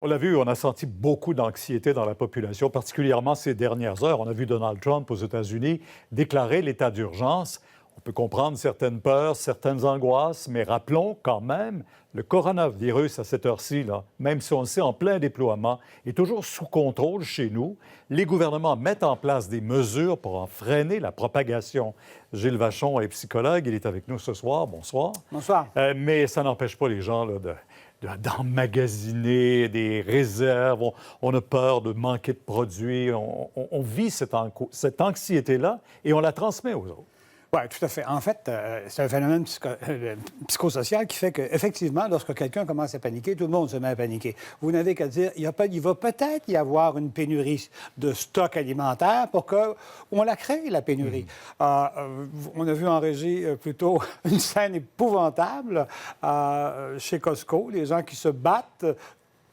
On l'a vu, on a senti beaucoup d'anxiété dans la population, particulièrement ces dernières heures. On a vu Donald Trump aux États-Unis déclarer l'état d'urgence. On peut comprendre certaines peurs, certaines angoisses, mais rappelons quand même, le coronavirus à cette heure-ci, là, même si on le sait en plein déploiement, est toujours sous contrôle chez nous. Les gouvernements mettent en place des mesures pour en freiner la propagation. Gilles Vachon est psychologue, il est avec nous ce soir. Bonsoir. Bonsoir. Mais ça n'empêche pas les gens là, d'emmagasiner des réserves. On a peur de manquer de produits. On vit cette anxiété-là et on la transmet aux autres. Oui, tout à fait. En fait, c'est un phénomène psychosocial qui fait qu'effectivement, lorsque quelqu'un commence à paniquer, tout le monde se met à paniquer. Vous n'avez qu'à dire, il va peut-être y avoir une pénurie de stock alimentaire pour qu'on la crée, la pénurie. On a vu en régie plutôt une scène épouvantable chez Costco, les gens qui se battent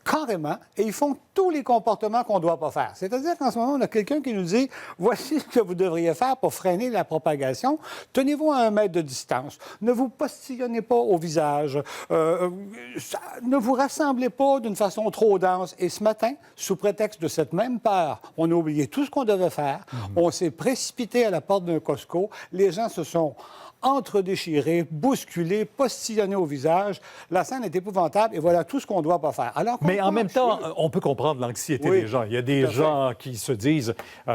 carrément, et ils font tous les comportements qu'on ne doit pas faire. C'est-à-dire qu'en ce moment, on a quelqu'un qui nous dit « Voici ce que vous devriez faire pour freiner la propagation. Tenez-vous à 1 mètre de distance. Ne vous postillonnez pas au visage. Ne vous rassemblez pas d'une façon trop dense. » Et ce matin, sous prétexte de cette même peur, on a oublié tout ce qu'on devait faire. On s'est précipité à la porte d'un Costco. Les gens se sont entre-déchirés, bousculés, postillonnés au visage. La scène est épouvantable et voilà tout ce qu'on ne doit pas faire. Mais en même temps, on peut comprendre l'anxiété des gens. Il y a des gens qui se disent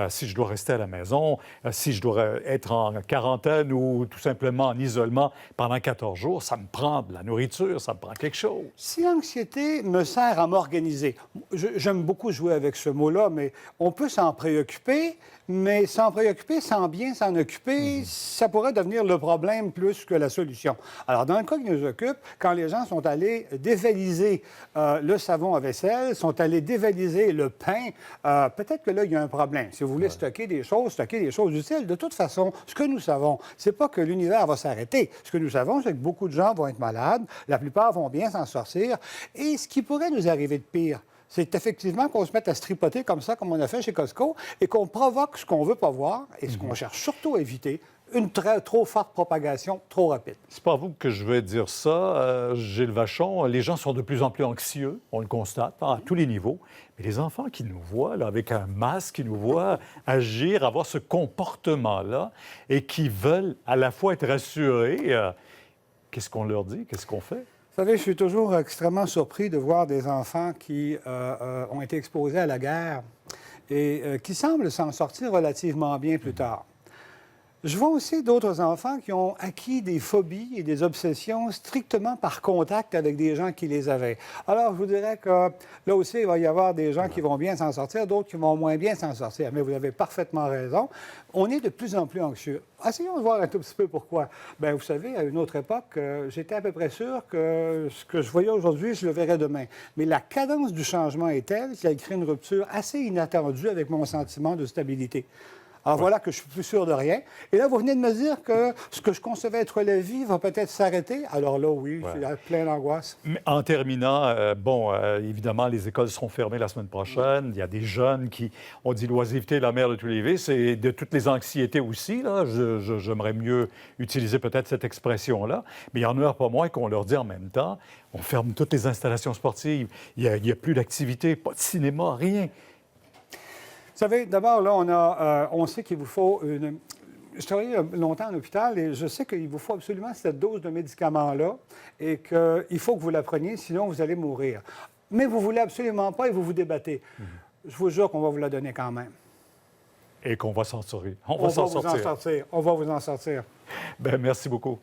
si je dois rester à la maison, si je dois être en quarantaine ou tout simplement en isolement pendant 14 jours, ça me prend de la nourriture, ça me prend quelque chose. Si l'anxiété me sert à m'organiser, j'aime beaucoup jouer avec ce mot-là, mais on peut s'en préoccuper, mais s'en préoccuper sans bien s'en occuper, ça pourrait devenir le problème plus que la solution. Alors, dans le cas qui nous occupe, quand les gens sont allés dévaliser le savon à vaisselle, sont allés dévaliser le pain, peut-être que là, il y a un problème. Si vous voulez stocker des choses utiles. De toute façon, ce que nous savons, c'est pas que l'univers va s'arrêter. Ce que nous savons, c'est que beaucoup de gens vont être malades, la plupart vont bien s'en sortir, et ce qui pourrait nous arriver de pire, c'est effectivement qu'on se mette à se tripoter comme ça, comme on a fait chez Costco, et qu'on provoque ce qu'on ne veut pas voir et ce qu'on cherche surtout à éviter, une trop forte propagation trop rapide. C'est pas à vous que je vais dire ça, Gilles Vachon. Les gens sont de plus en plus anxieux, on le constate, à tous les niveaux. Mais les enfants qui nous voient, là, avec un masque, qui nous voient agir, avoir ce comportement-là, et qui veulent à la fois être rassurés, qu'est-ce qu'on leur dit? Qu'est-ce qu'on fait? Vous savez, je suis toujours extrêmement surpris de voir des enfants qui ont été exposés à la guerre et qui semblent s'en sortir relativement bien plus tard. Je vois aussi d'autres enfants qui ont acquis des phobies et des obsessions strictement par contact avec des gens qui les avaient. Alors, je vous dirais que là aussi, il va y avoir des gens qui vont bien s'en sortir, d'autres qui vont moins bien s'en sortir. Mais vous avez parfaitement raison. On est de plus en plus anxieux. Essayons de voir un tout petit peu pourquoi. Bien, vous savez, à une autre époque, j'étais à peu près sûr que ce que je voyais aujourd'hui, je le verrais demain. Mais la cadence du changement est telle qu'il a créé une rupture assez inattendue avec mon sentiment de stabilité. Alors voilà que je suis plus sûr de rien. Et là, vous venez de me dire que ce que je concevais être la vie va peut-être s'arrêter. Alors là, oui, je suis plein d'angoisse. En terminant, évidemment, les écoles seront fermées la semaine prochaine. Il y a des jeunes qui ont dit l'oisiveté est la mère de tous les vices et de toutes les anxiétés aussi. Là, j'aimerais mieux utiliser peut-être cette expression-là. Mais il y en a pas moins qu'on leur dit en même temps, on ferme toutes les installations sportives. Il n'y a plus d'activité, pas de cinéma, rien. Vous savez, d'abord, là, on sait qu'il vous faut une... Je travaillais longtemps en hôpital et je sais qu'il vous faut absolument cette dose de médicaments-là et qu'il faut que vous la preniez, sinon vous allez mourir. Mais vous ne voulez absolument pas et vous vous débattez. Je vous jure qu'on va vous la donner quand même. Et qu'on va s'en sortir. On va vous en sortir. On va vous en sortir. Bien, merci beaucoup.